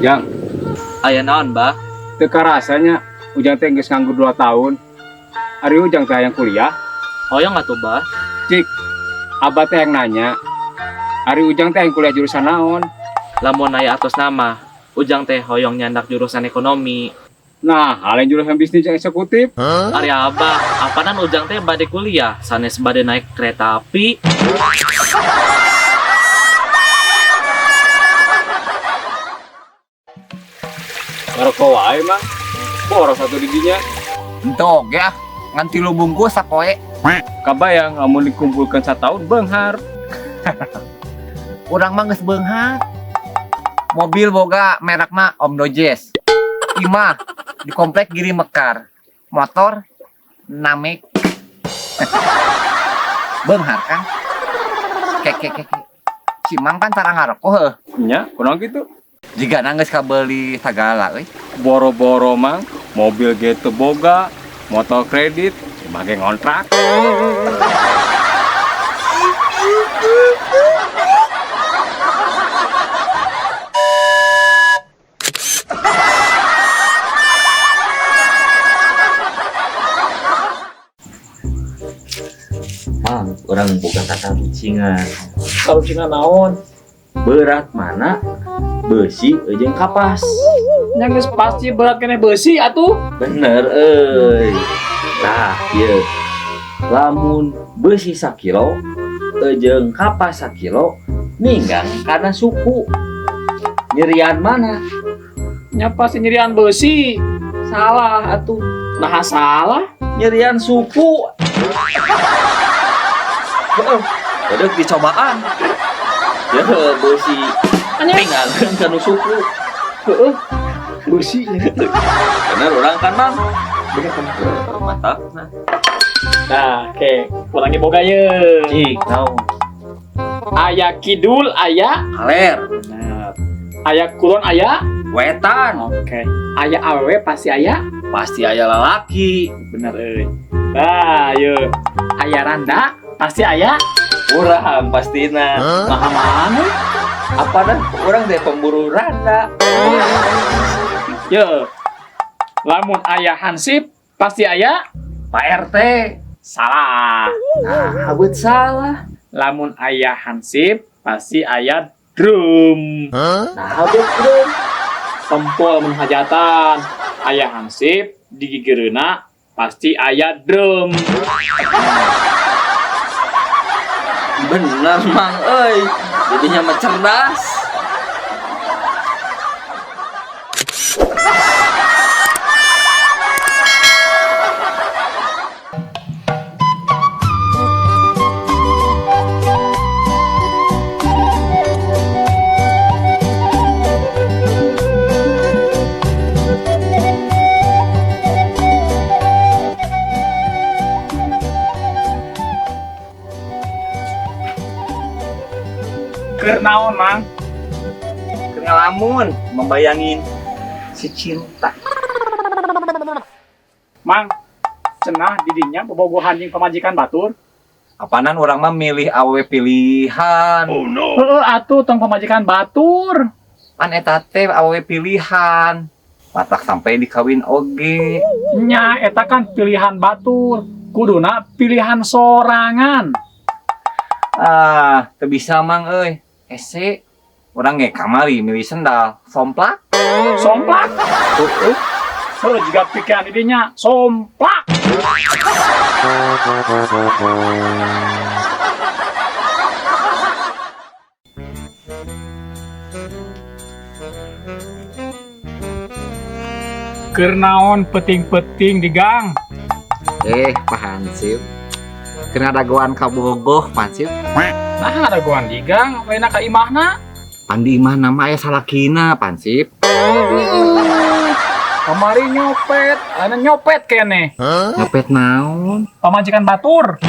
Yang Aya naon, Bah? teka rasanya Ujang teh geus nganggur 2 tahun. Ari Ujang teh yang kuliah. Hoyong atuh, Bah. Cik, abah teh yang nanya. Ari Ujang teh yang kuliah jurusan naon? Lamun aya atos nama, Ujang teh hoyong nyandak jurusan ekonomi. Nah, hal yang jurusan bisnis yang eksekutif. Ari Abah, apanan Ujang teh bade kuliah, sanes bade naik kereta api. Ngaroko wae mah. Boros satu didinya. Entok ya, nganti lu bungkus sapoe. Kabayang amun dikumpulkan 1 tahun beunghar. Urang mah geus beunghar. Mobil boga merekna Om Dojes. Imah di komplek Giri Mekar. Motor Namek. Beunghar kan? Kek. Si Mang kan tarang ngaroko heuh. Nya, kurang gitu. Jika nanggeus kabeli sagala euy. Boro-boro mang, mobil gitu boga, motor kredit, sebagai ngontrak. Mang, orang bukan kata bicingan. Kalau cina naon, Berat mana? Besi jeung kapas. yang geus pasti berat kene besi atuh. Bener, Nah, ieu. Lamun besi 1 kilo, jeung kapas 1 kilo, ninggang karena suku. Nyerian mana? Nya pasti nyerian besi. Salah atuh. Nah salah. Nyerian suku. Udah dicobaan. Ya besi. Ninggang kan suku. Besi. Bener orang kan, Mang? Bener kan. Mantap. Nah, Nah, oke, kurangnya boga ye. cik, naon? Aya kidul, aya. Aler, Benar. Aya kulon, aya. wetan, Oke. Aya awewe pasti aya. pasti aya lalaki. Bener Nah, yuk. Aya randa pasti aya. Urang pastina. Nah, mana? Apa dah orang deh pemburu randa. Yuk. Lamun aya hansip pasti aya. Pak RT. Salah. Nah, abut salah. Lamun aya hansip pasti aya drum. Nah, abut bro. Tempol mun hajatan. Aya hansip di gigireuna pasti aya drum. Bener Mang, jadinya mah cerdas. Keur naon, Mang? Ngelamun, membayangin si cinta. Mang, cenah didinya bobogohan jeung pamajikan batur. Apanan urang mah milih awewe pilihan. Heeh, atuh tong pamajikan batur. Pan eta teh awewe pilihan. Matak sampai dikawin oge. Nya eta kan pilihan batur. Kuduna pilihan sorangan. Ah, teu bisa Mang euy. Ese urang ge kamari milih sendal somplak. Somplak. Heuh, jiga pikiran didinya somplak. Keur naon peting-peting di gang? Pak Hansip. Kena dagoan kabogoh Hansip. Nah, ada goan di gang, lainna ka imahna. Pandi imah nama aya salakina Hansip. Kamari nyopet, ana nyopet kene. Nyopet naon? Pamajikan batur.